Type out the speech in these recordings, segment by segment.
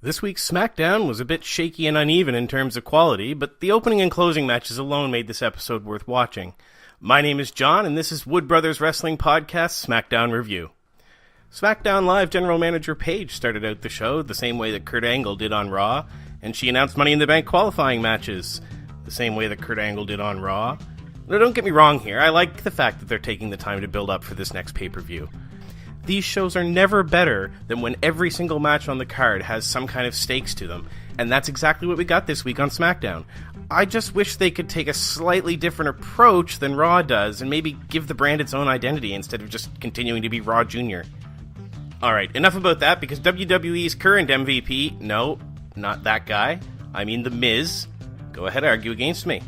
This week's SmackDown was a bit shaky and uneven in terms of quality, but the opening and closing matches alone made this episode worth watching. My name is John, and this is Wood Brothers Wrestling Podcast SmackDown Review. SmackDown Live General Manager Paige started out the show the same way that Kurt Angle did on Raw, and she announced Money in the Bank qualifying matches the same way that Kurt Angle did on Raw. Now, don't get me wrong here, I like the fact that they're taking the time to build up for this next pay-per-view. These shows are never better than when every single match on the card has some kind of stakes to them, and that's exactly what we got this week on SmackDown. I just wish they could take a slightly different approach than Raw does, and maybe give the brand its own identity instead of just continuing to be Raw Jr. Alright, enough about that, because WWE's current MVP, no, not that guy, I mean The Miz, go ahead, argue against me.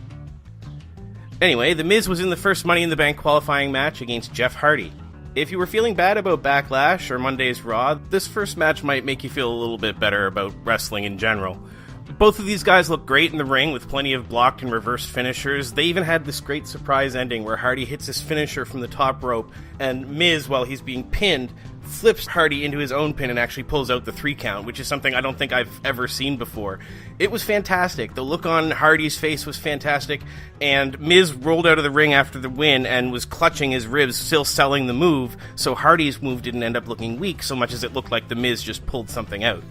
Anyway, The Miz was in the first Money in the Bank qualifying match against Jeff Hardy. If you were feeling bad about Backlash or Monday's Raw, this first match might make you feel a little bit better about wrestling in general. Both of these guys look great in the ring with plenty of blocked and reversed finishers. They even had this great surprise ending where Hardy hits his finisher from the top rope, and Miz, while he's being pinned, flips Hardy into his own pin and actually pulls out the 3 count, which is something I don't think I've ever seen before. It was fantastic. The look on Hardy's face was fantastic, and Miz rolled out of the ring after the win and was clutching his ribs, still selling the move, so Hardy's move didn't end up looking weak so much as it looked like The Miz just pulled something out.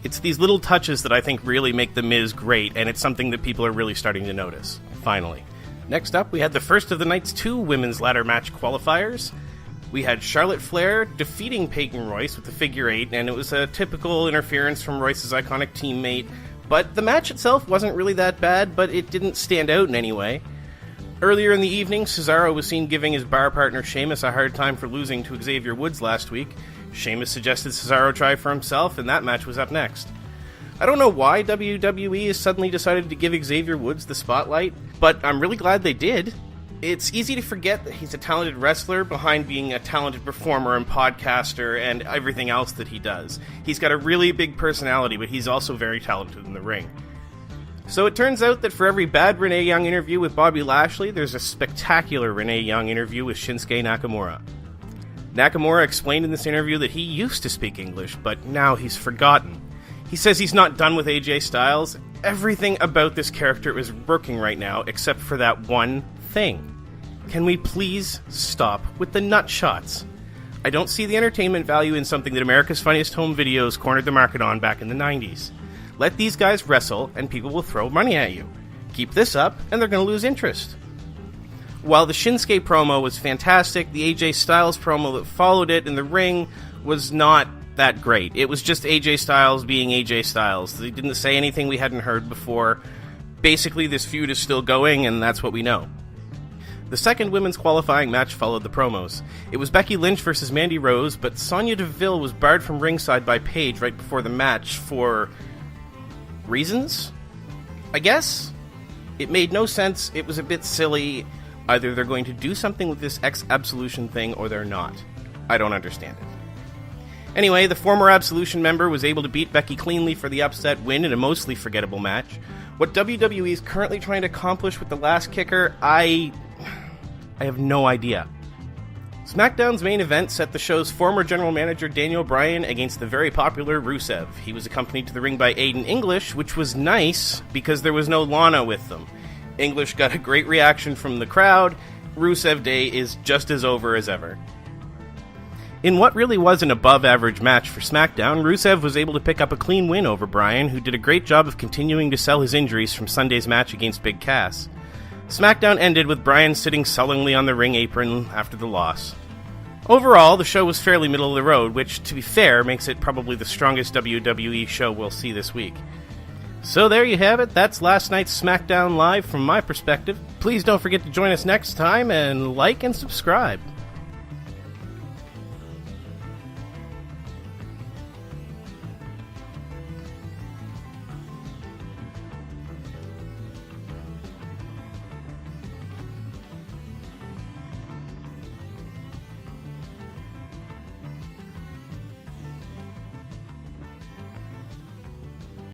It's these little touches that I think really make The Miz great, and it's something that people are really starting to notice, finally. Next up, we had the first of the night's 2 women's ladder match qualifiers. We had Charlotte Flair defeating Peyton Royce with the figure 8, and it was a typical interference from Royce's iconic teammate, but the match itself wasn't really that bad, but it didn't stand out in any way. Earlier in the evening, Cesaro was seen giving his bar partner Sheamus a hard time for losing to Xavier Woods last week. Sheamus suggested Cesaro try for himself, and that match was up next. I don't know why WWE has suddenly decided to give Xavier Woods the spotlight, but I'm really glad they did. It's easy to forget that he's a talented wrestler behind being a talented performer and podcaster and everything else that he does. He's got a really big personality, but he's also very talented in the ring. So it turns out that for every bad Renee Young interview with Bobby Lashley, there's a spectacular Renee Young interview with Shinsuke Nakamura. Nakamura explained in this interview that he used to speak English, but now he's forgotten. He says he's not done with AJ Styles. Everything about this character is working right now, except for that one thing. Can we please stop with the nut shots? I don't see the entertainment value in something that America's Funniest Home Videos cornered the market on back in the 90s. Let these guys wrestle and people will throw money at you. Keep this up and they're going to lose interest. While the Shinsuke promo was fantastic, the AJ Styles promo that followed it in the ring was not that great. It was just AJ Styles being AJ Styles. They didn't say anything we hadn't heard before. Basically, this feud is still going, and that's what we know. The second women's qualifying match followed the promos. It was Becky Lynch versus Mandy Rose, but Sonya Deville was barred from ringside by Paige right before the match for reasons? I guess? It made no sense. It was a bit silly. Either they're going to do something with this ex-Absolution thing or they're not. I don't understand it. Anyway, the former Absolution member was able to beat Becky cleanly for the upset win in a mostly forgettable match. What WWE is currently trying to accomplish with the last kicker, I have no idea. SmackDown's main event set the show's former general manager Daniel Bryan against the very popular Rusev. He was accompanied to the ring by Aiden English, which was nice because there was no Lana with them. English got a great reaction from the crowd. Rusev Day is just as over as ever. In what really was an above-average match for SmackDown, Rusev was able to pick up a clean win over Bryan, who did a great job of continuing to sell his injuries from Sunday's match against Big Cass. SmackDown ended with Bryan sitting sullenly on the ring apron after the loss. Overall, the show was fairly middle of the road, which, to be fair, makes it probably the strongest WWE show we'll see this week. So there you have it, that's last night's SmackDown Live from my perspective. Please don't forget to join us next time, and like and subscribe.